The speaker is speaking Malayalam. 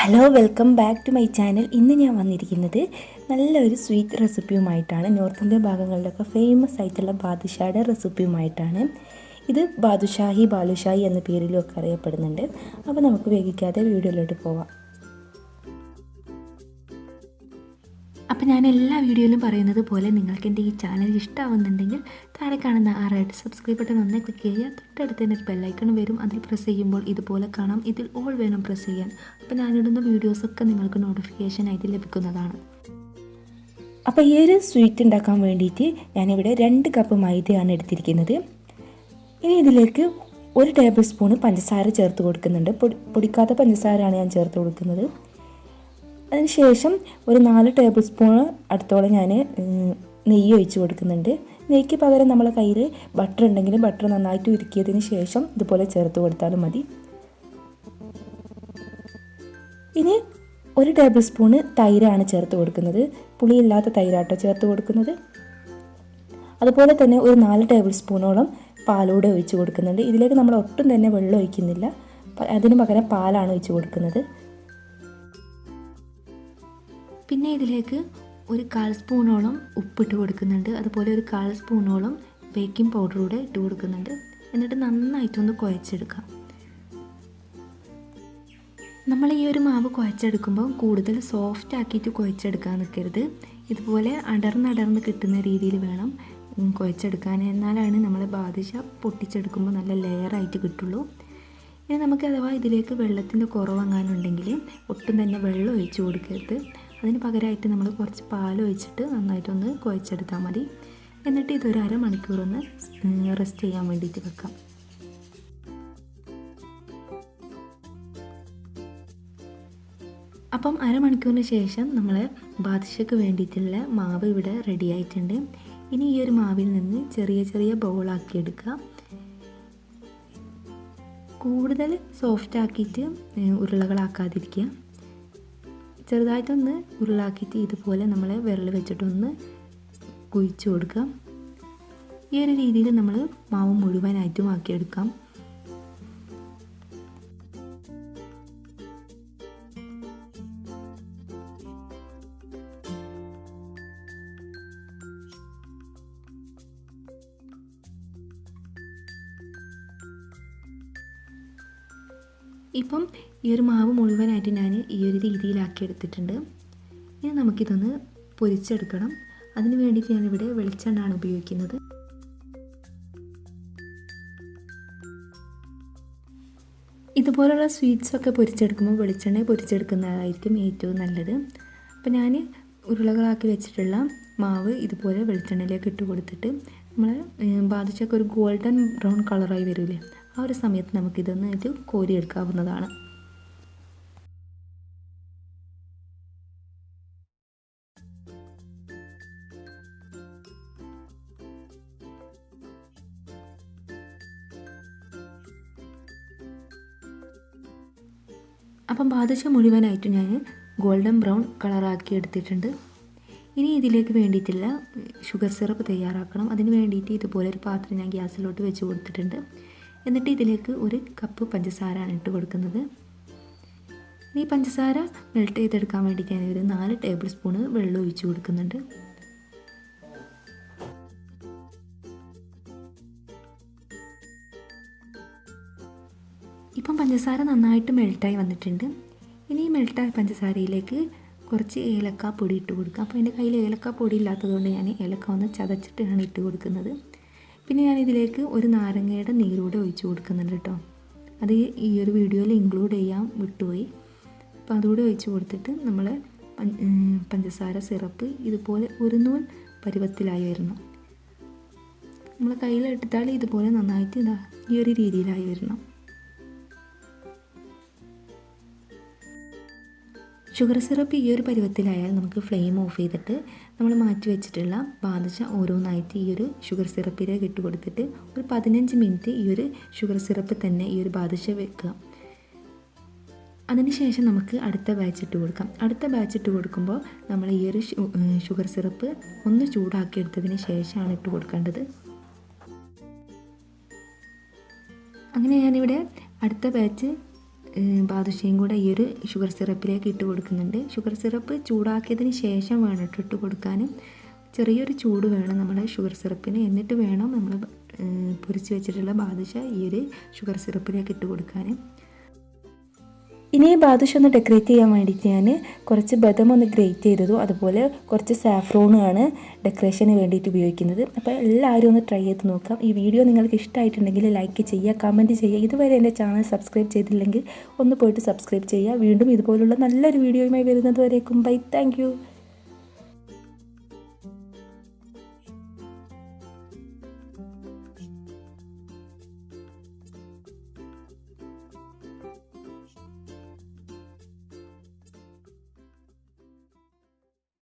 Hello welcome back to my channel. ഇന്ന് ഞാൻ വന്നിരിക്കുന്നത് നല്ലൊരു സ്വീറ്റ് റെസിപ്പിയുമായിട്ടാണ്. നോർത്ത് ഇന്ത്യൻ ഭാഗങ്ങളിലൊക്കെ ഫേമസ് ആയിട്ടുള്ള ബാദുഷായുടെ റെസിപ്പിയുമായിട്ടാണ്. ഇത് ബാദുഷാഹി ബാലുഷാഹി എന്ന പേരിലൊക്കെ അറിയപ്പെടുന്നുണ്ട്. അപ്പോൾ നമുക്ക് വൈകിക്കാതെ വീഡിയോയിലോട്ട് പോവാം. അപ്പോൾ ഞാൻ എല്ലാ വീഡിയോയിലും പറയുന്നത് പോലെ നിങ്ങൾക്ക് എൻ്റെ ഈ ചാനൽ ഇഷ്ടമാവുന്നുണ്ടെങ്കിൽ താഴെ കാണുന്ന ആ റെഡ് സബ്സ്ക്രൈബ് ബട്ടൺ ഒന്ന് ക്ലിക്ക് ചെയ്യുക. തൊട്ടടുത്ത് തന്നെ ഒരു ബെല്ലൈക്കൺ വരും. അതിൽ പ്രസ് ചെയ്യുമ്പോൾ ഇതുപോലെ കാണാം. ഇതിൽ ഓൾ വേണം പ്രസ് ചെയ്യാൻ. അപ്പോൾ ഞാനിടുന്ന വീഡിയോസൊക്കെ നിങ്ങൾക്ക് നോട്ടിഫിക്കേഷനായിട്ട് ലഭിക്കുന്നതാണ്. അപ്പോൾ ഈ ഒരു സ്വീറ്റ് ഉണ്ടാക്കാൻ വേണ്ടിയിട്ട് ഞാനിവിടെ 2 കപ്പ് മൈദയാണ് എടുത്തിരിക്കുന്നത്. ഇനി ഇതിലേക്ക് 1 ടേബിൾ സ്പൂൺ പഞ്ചസാര ചേർത്ത് കൊടുക്കുന്നുണ്ട്. പൊടിക്കാത്ത പഞ്ചസാരയാണ് ഞാൻ ചേർത്ത് കൊടുക്കുന്നത്. അതിനുശേഷം ഒരു 4 ടേബിൾ സ്പൂൺ അടുത്തോളം ഞാൻ നെയ്യ് ഒഴിച്ച് കൊടുക്കുന്നുണ്ട്. നെയ്ക്ക് പകരം നമ്മളെ കയ്യിൽ ബട്ടർ ഉണ്ടെങ്കിൽ ബട്ടർ നന്നായിട്ട് ഉരുക്കിയതിന് ശേഷം ഇതുപോലെ ചേർത്ത് കൊടുത്താലും മതി. ഇനി 1 ടേബിൾ സ്പൂൺ തൈരാണ് ചേർത്ത് കൊടുക്കുന്നത്. പുളിയില്ലാത്ത തൈരാട്ടോ ചേർത്ത് കൊടുക്കുന്നത്. അതുപോലെ തന്നെ ഒരു 4 ടേബിൾ സ്പൂണോളം പാലൂടെ ഒഴിച്ച് കൊടുക്കുന്നുണ്ട്. ഇതിലേക്ക് നമ്മൾ ഒട്ടും തന്നെ വെള്ളം ഒഴിക്കുന്നില്ല. അതിന് പകരം പാലാണ് ഒഴിച്ച് കൊടുക്കുന്നത്. പിന്നെ ഇതിലേക്ക് ഒരു 1/4 സ്പൂണോളം ഉപ്പിട്ട് കൊടുക്കുന്നുണ്ട്. അതുപോലെ ഒരു 1/4 സ്പൂണോളം ബേക്കിംഗ് പൗഡർ കൂടെ ഇട്ട് കൊടുക്കുന്നുണ്ട്. എന്നിട്ട് നന്നായിട്ടൊന്ന് കുഴച്ചെടുക്കാം. നമ്മൾ ഈ ഒരു മാവ് കുഴച്ചെടുക്കുമ്പോൾ കൂടുതൽ സോഫ്റ്റ് ആക്കിയിട്ട് കുഴച്ചെടുക്കാൻ നിൽക്കരുത്. ഇതുപോലെ അടർന്നടർന്ന് കിട്ടുന്ന രീതിയിൽ വേണം കുഴച്ചെടുക്കാൻ. എന്നാലാണ് നമ്മൾ ബാദുഷ പൊട്ടിച്ചെടുക്കുമ്പോൾ നല്ല ലെയറായിട്ട് കിട്ടുള്ളൂ. ഇനി നമുക്ക് അഥവാ ഇതിലേക്ക് വെള്ളത്തിൻ്റെ കുറവെങ്ങാനുണ്ടെങ്കിൽ ഒട്ടും തന്നെ വെള്ളം ഒഴിച്ച് കൊടുക്കരുത്. അതിന് പകരമായിട്ട് നമ്മൾ കുറച്ച് പാൽ ഒഴിച്ചിട്ട് നന്നായിട്ടൊന്ന് കുഴച്ചെടുത്താൽ മതി. എന്നിട്ട് ഇതൊരു അരമണിക്കൂറൊന്ന് റെസ്റ്റ് ചെയ്യാൻ വേണ്ടിയിട്ട് വെക്കാം. അപ്പം അരമണിക്കൂറിന് ശേഷം നമ്മൾ ബാദുഷയ്ക്ക് വേണ്ടിയിട്ടുള്ള മാവ് ഇവിടെ റെഡി ആയിട്ടുണ്ട്. ഇനി ഈ ഒരു മാവിൽ നിന്ന് ചെറിയ ചെറിയ ബൗളാക്കി എടുക്കുക. കൂടുതൽ സോഫ്റ്റ് ആക്കിയിട്ട് ഉരുളകളാക്കാതിരിക്കുക. ചെറുതായിട്ടൊന്ന് ഉരുളാക്കിയിട്ട് ഇതുപോലെ നമ്മൾ വിരൽ വെച്ചിട്ടൊന്ന് കുഴിച്ച് കൊടുക്കാം. ഈ ഒരു രീതിയിൽ നമ്മൾ മാവ് മുഴുവനായിട്ടും ആക്കിയെടുക്കാം. ഇപ്പം ഈ ഒരു മാവ് മുഴുവനായിട്ട് ഞാൻ ഈ ഒരു രീതിയിലാക്കി എടുത്തിട്ടുണ്ട്. ഇനി നമുക്കിതൊന്ന് പൊരിച്ചെടുക്കണം. അതിന് വേണ്ടിയിട്ട് ഞാനിവിടെ വെളിച്ചെണ്ണയാണ് ഉപയോഗിക്കുന്നത്. ഇതുപോലുള്ള സ്വീറ്റ്സൊക്കെ പൊരിച്ചെടുക്കുമ്പോൾ വെളിച്ചെണ്ണ പൊരിച്ചെടുക്കുന്നതായിരിക്കും ഏറ്റവും നല്ലത്. അപ്പോൾ ഞാൻ ഉരുളകളാക്കി വെച്ചിട്ടുള്ള മാവ് ഇതുപോലെ വെളിച്ചെണ്ണയിലേക്ക് ഇട്ട് കൊടുത്തിട്ട് നമ്മൾ ബാദുഷയ്ക്ക് ഒരു ഗോൾഡൻ ബ്രൗൺ കളറായി വരില്ലേ, ആ ഒരു സമയത്ത് നമുക്കിതൊന്നായിട്ട് കോരിയെടുക്കാവുന്നതാണ്. അപ്പം ബാദുഷ മുഴുവനായിട്ട് ഞാൻ ഗോൾഡൻ ബ്രൗൺ കളറാക്കി എടുത്തിട്ടുണ്ട്. ഇനി ഇതിലേക്ക് വേണ്ടിയിട്ടുള്ള ഷുഗർ സിറപ്പ് തയ്യാറാക്കണം. അതിന് വേണ്ടിയിട്ട് ഇതുപോലെ ഒരു പാത്രം ഞാൻ ഗ്യാസിലോട്ട് വെച്ച് കൊടുത്തിട്ടുണ്ട്. എന്നിട്ട് ഇതിലേക്ക് 1 കപ്പ് പഞ്ചസാരയാണ് ഇട്ട് കൊടുക്കുന്നത്. ഈ പഞ്ചസാര മെൽറ്റ് ചെയ്തെടുക്കാൻ വേണ്ടിയിട്ട് ഞാൻ ഒരു 4 ടേബിൾ സ്പൂൺ വെള്ളം ഒഴിച്ച് കൊടുക്കുന്നുണ്ട്. ഇപ്പം പഞ്ചസാര നന്നായിട്ട് മെൽറ്റായി വന്നിട്ടുണ്ട്. ഇനി ഈ മെൽറ്റായ പഞ്ചസാരയിലേക്ക് കുറച്ച് ഏലക്കാപ്പൊടി ഇട്ട് കൊടുക്കുക. അപ്പോൾ എൻ്റെ കയ്യിൽ ഏലക്കാപ്പൊടി ഇല്ലാത്തതുകൊണ്ട് ഞാൻ ഏലക്ക ഒന്ന് ചതച്ചിട്ടാണ് ഇട്ട് കൊടുക്കുന്നത്. പിന്നെ ഞാനിതിലേക്ക് ഒരു നാരങ്ങയുടെ നീരൂടെ ഒഴിച്ച് കൊടുക്കുന്നുണ്ട് കേട്ടോ. അത് ഈ ഒരു വീഡിയോയിൽ ഇൻക്ലൂഡ് ചെയ്യാൻ വിട്ടുപോയി. അപ്പോൾ അതുകൂടെ ഒഴിച്ച് കൊടുത്തിട്ട് നമ്മൾ പഞ്ചസാര സിറപ്പ് ഇതുപോലെ ഒരു നൂൽ പരുവത്തിലായി വരണം. നമ്മൾ കയ്യിലെടുത്താൽ ഇതുപോലെ നന്നായിട്ട് ഈ ഒരു രീതിയിലായി വരണം. ഷുഗർ സിറപ്പ് ഈ ഒരു പരുവത്തിലായാൽ നമുക്ക് ഫ്ലെയിം ഓഫ് ചെയ്തിട്ട് നമ്മൾ മാറ്റി വെച്ചിട്ടുള്ള ബാദുഷ ഓരോന്നായിട്ട് ഈ ഒരു ഷുഗർ സിറപ്പിലേക്ക് ഇട്ട് കൊടുത്തിട്ട് ഒരു 15 മിനിറ്റ് ഈ ഒരു ഷുഗർ സിറപ്പ് തന്നെ ഈ ഒരു ബാദുഷ വെക്കുക. അതിനുശേഷം നമുക്ക് അടുത്ത ബാച്ച് ഇട്ട് കൊടുക്കാം. അടുത്ത ബാച്ച് ഇട്ട് കൊടുക്കുമ്പോൾ നമ്മൾ ഈ ഒരു ഷുഗർ സിറപ്പ് ഒന്ന് ചൂടാക്കി എടുത്തതിന് ശേഷമാണ് ഇട്ട് കൊടുക്കേണ്ടത്. അങ്ങനെ ഞാനിവിടെ അടുത്ത ബാച്ച് ബാദുഷയും കൂടെ ഈ ഒരു ഷുഗർ സിറപ്പിലേക്ക് ഇട്ട് കൊടുക്കുന്നുണ്ട്. ഷുഗർ സിറപ്പ് ചൂടാക്കിയതിന് ശേഷം വേണം ഇട്ട് കൊടുക്കാൻ. ചെറിയൊരു ചൂട് വേണം നമ്മുടെ ഷുഗർ സിറപ്പിന്. എന്നിട്ട് വേണം നമ്മൾ പൊരിച്ച് വെച്ചിട്ടുള്ള ബാദുഷ ഈ ഒരു ഷുഗർ സിറപ്പിലേക്ക് ഇട്ട് കൊടുക്കാൻ. ഇനി ഈ ബാദുഷ ഒന്ന് ഡെക്കറേറ്റ് ചെയ്യാൻ വേണ്ടിയിട്ട് ഞാൻ കുറച്ച് ബദം ഒന്ന് ഗ്രേറ്റ് ചെയ്തതും അതുപോലെ കുറച്ച് സാഫ്രോണുമാണ് ഡെക്കറേഷന് വേണ്ടിയിട്ട് ഉപയോഗിക്കുന്നത്. അപ്പോൾ എല്ലാവരും ഒന്ന് ട്രൈ ചെയ്ത് നോക്കാം. ഈ വീഡിയോ നിങ്ങൾക്ക് ഇഷ്ടമായിട്ടുണ്ടെങ്കിൽ ലൈക്ക് ചെയ്യുക, കമൻറ്റ് ചെയ്യുക. ഇതുവരെ എൻ്റെ ചാനൽ സബ്സ്ക്രൈബ് ചെയ്തില്ലെങ്കിൽ ഒന്ന് പോയിട്ട് സബ്സ്ക്രൈബ് ചെയ്യുക. വീണ്ടും ഇതുപോലുള്ള നല്ലൊരു വീഡിയോയുമായി വരുന്നത് വരേക്കും ബൈ. Thank you.